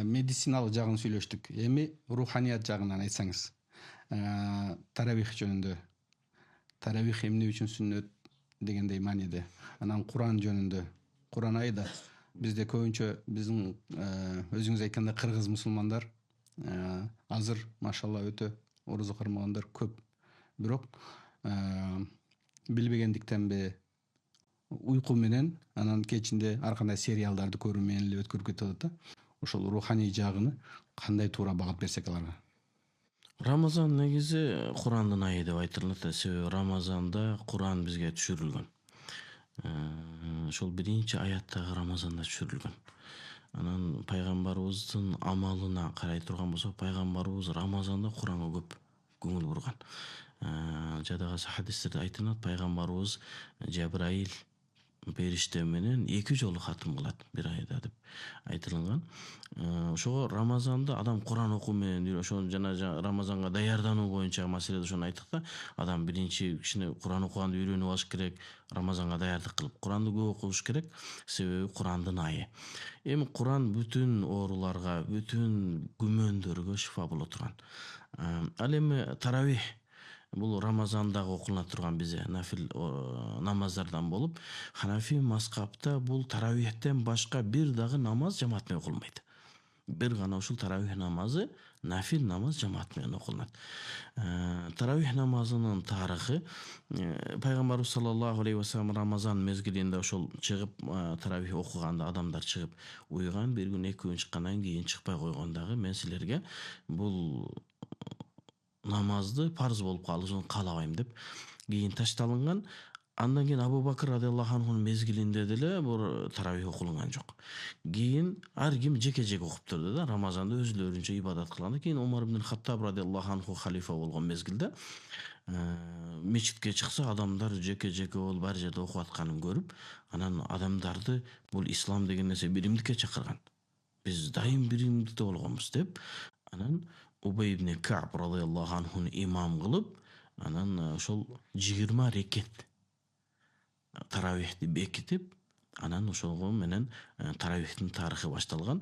медициналык жагын сүйлөштүк. Эми руханият жагынан айтсаңыз, таравих жөнүндө. Таравих эмне үчүн сүннөт дегендей мааниде. Анан Куран жөнүндө. Куран айда бизде көбүнчө биздин өзүңүз айткандай кыргыз мусулмандар азыр машалла өтө орозо кармагандар көп. Бирок билбегендиктенби уйку менен анан кечинде ар кандай сериалдарды көрүү менен эле өткөрүп кетип атат да. Ошол руханий жагыны кандай туура багат берсек аларга? Рамазан негизи Курандын айы деп айтылат. Себеби Рамазанда Куран бизге түшүрүлгөн. Ошол биринчи аяттагы Рамазанда түшүрүлгөн. Анан пайгамбарыбыздын амалына карай турган болсок, пайгамбарыбыз Рамазанда Куранга көп көңүл бурган. Жадагы хадистерде айтылат, пайгамбарыбыз Жабраил периште менен 2 жолу хатым кылат бир айда деп айтылган. Ошого Рамазанда адам Куран окуу менен ошо жана Рамазанга даярдануу боюнча маселеде ошону айттык да. Адам биринчи кичине Куран окуганды үйрөнүп алыш керек, Рамазанга даярдык кылып. Куранды көп окуш керек, себеби Курандын айы. Эми Куран бүтүн ооруларга, бүтүн күмөндөргө шифа боло турган. Ал эми таравих бул Рамазандагы окулуна турган бизе нафил намаздардан болуп, Ханафи мазхабта бул таравихтен башка бир дагы намаз жамаат менен окулбайт. Бир гана ушул таравих намазы нафил намаз жамаат менен окулат. Таравих намазынын тарыхы пайгамбарыбыз саллаллаху алейхи ва саллям Рамазан мезгилинде ошол чыгып таравих окуганда адамдар чыгып уйган, бир күн 2 күн чыккандан кийин чыкпай койгон дагы мен силерге бул намазды парз болуп калышын каалабайм деп кийин ташталынган. Андан кийин Абу Бакр радиаллаху анхунун мезгилинде деле бул таравих окулунган жок. Кийин ар ким жеке-жеке окуп турду да, Рамазанда өзүлөрүнчө ибадат кылганда. Кийин Умар ибн Хаттаб радиаллаху анху халифа болгон мезгилде мечитке чыкса, адамдар жеке-жеке болуп ар жерде окуп атканын көрүп, анан адамдарды бул ислам деген нерсе биримдикке чакырган. Биз дайым биримдикте болгонбуз деп, анан Убай ибн Кааб радиаллаху анхуну имам кылып, анан ошол 20 рекет таравихти бекитип, анан ошого менен таравихтин тарыхы башталган.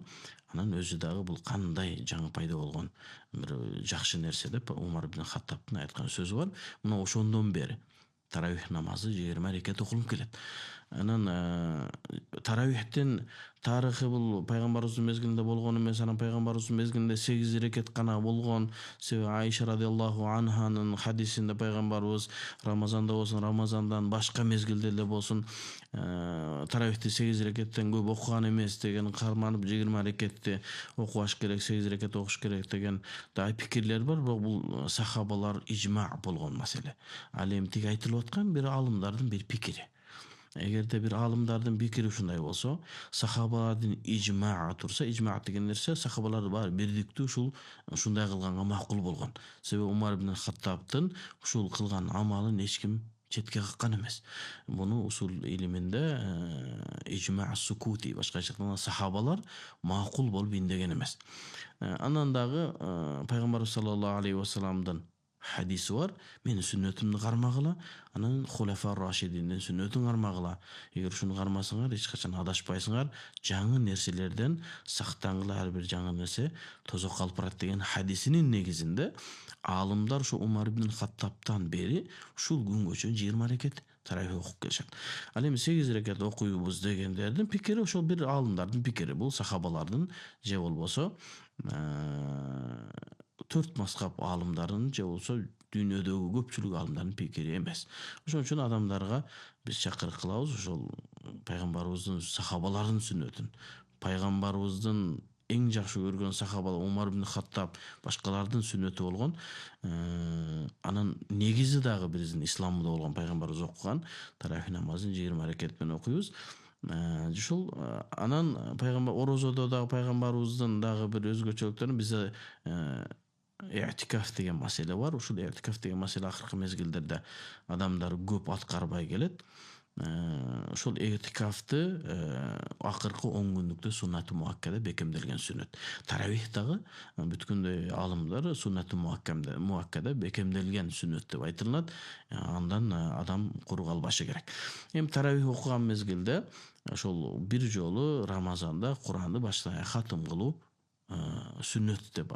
Анан өзү дагы бул кандай жаңы пайда болгон бир жакшы нерсе деп Умар ибн Хаттабтын айткан сөзү бар. Мына ошондон бери таравих намазы 20 рекет окулуп келет. Анан таравихтин тарыхы бул пайгамбарыбыздын мезгилинде болгон эмес, анан пайгамбарыбыздын мезгилинде 8 рекет гана болгон. Себеби Айша радиаллаху анханын хадисинде пайгамбарыбыз Рамазанда болсун, Рамазандан башка мезгилде эле болсун, таравихти 8 рекеттен көп окуган эмес деген, карманып 20 рекетти окубаш керек, 8 рекет окуш керек деген да пикирлер бар. Бирок бул сахабалар ижма болгон маселе. Ал эми тиги айтылып аткан бир алымдардын бир пикири. Эгерде бир алымдардын пикири ушундай болсо, сахабалардын ижма турса, ижма деген нерсе сахабалар бар бирдиктүү ушундай кылганга макул болгон. Себеби Умар ибн Хаттабтын ушул кылган амалын эч ким четке каккан эмес. Муну усул илиминде ижма сукути, башкача айтканда сахабалар макул болуп индеген эмес. Анан дагы пайгамбарыбыз саллаллаху алейхи ва салламдын хадиси бар. Менин сүннөтүмдү кармагыла, анан хулафа рашидиндин сүннөтүн кармагыла. Эгер ушуну кармасаңар, эч качан адашпайсыңар, жаңы нерселерден сактангыла, ар бир жаңы нерсе тозок калып барат деген хадисинин негизинде аалымдар ушу Умар ибн Хаттабтан бери ушул күнгөчө 20 рекет таравих окуп келишет. Ал эми 8 рекет окуйбуз дегендердин пикири ошол бир аалымдардын пикири. Бул сахабалардын же болбосо 4 мазхаб аалымдарын же болсо дүйнөдөгү көпчүлүк аалымдардын пикири эмес. Ошон үчүн адамдарга биз чакырык кылабыз ошол пайгамбарыбыздын сахабалардын сүннөтүн, пайгамбарыбыздын эң жакшы көргөн сахабалар Умар ибн Хаттаб башкалардын сүннөтү болгон. Анан негизи дагы биздин исламда болгон пайгамбарыбыз окуган таравих намазын 20 рекет менен окуйбуз. Ушул анан пайгамбар орозодо дагы пайгамбарыбыздын дагы бир өзгөчөлүктөрү бизде эътикаф деген маселе бар. Ушул эътикаф деген маселе акыркы мезгилдерде адамдар көп аткарбай келет. Ошол эътикафты акыркы 10 күндүктө суннаты муаккада бекемделген сүннөт. Таравих дагы бүткүндөй аалымдар суннаты муаккада бекемделген сүннөт деп айтылат. Андан адам куру калбашы керек. Эми таравих окуган мезгилде ошол бир жолу Рамазанда Куранды баштан аяк хатым кылуу сүннөт деп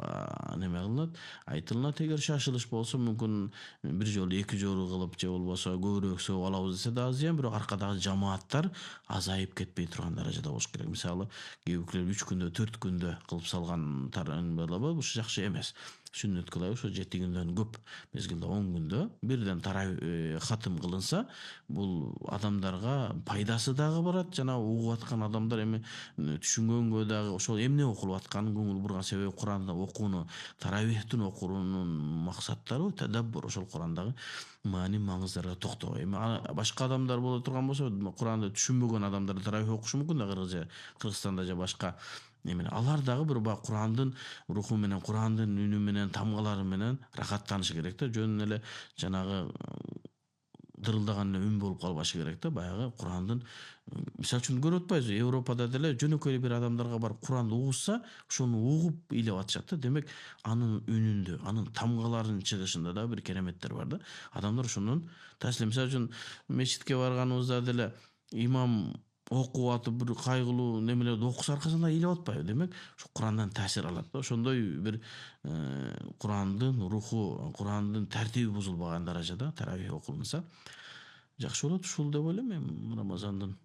неме кылынат, айтылынат. Эгер шашылыш болсо мүмкүн бир жолу эки жолу кылып же болбосо көбүрөөк сөөп алабыз десе дагы зыян, бирок аркадагы жамааттар азайып кетпей турган даражада болуш керек. Мисалы кээ биркилер 3 күндө 4 күндө кылып салган бул жакшы эмес. Сүннөт кылайбы ошо 7 күндөн көп мезгилде 10 күндө бирден хатым кылынса, бул адамдарга пайдасы дагы барат, жана угуп аткан адамдар эми түшүнгөнгө дагы ошол эмне окулуп атканын көңүл бурган. Себеби Куранды окууну, таравихтин окуунун максаттары тадаббур, ошол Курандагы маани маңыздарга токтоо. Эми башка адамдар боло турган болсо, Куранды түшүнбөгөн адамдар таравих окушу мүмкүн да, Кыргызстанда же башка эме. Алар дагы бир баягы Курандын руху менен, Курандын үнү менен, тамгалары менен рахаттанышы керек да. Жөн эле жанагы дырылдаган үн болуп калбашы керек да. Баягы Курандын, мисалы үчүн көрүп атпайбызбы, Европада деле жөнөкөй бир адамдарга барып Куранды угушса, ошону угуп ыйлап атышат да. Демек анын үнүндө, анын тамгаларынын чыгышында да бир кереметтер бар да. Адамдар ошондон таасир. Мисалы үчүн мечитке барганыбызда деле имам окуп атып бир кайгылуу немелерди окуса, аркасынан ыйлап атпайбы. Демек ошо Курандан таасир алат да. Ошондой бир Курандын руху, Курандын тартиби бузулбаган даражада таравих окулунса жакшы болот ушул деп ойлойм мен Рамазандын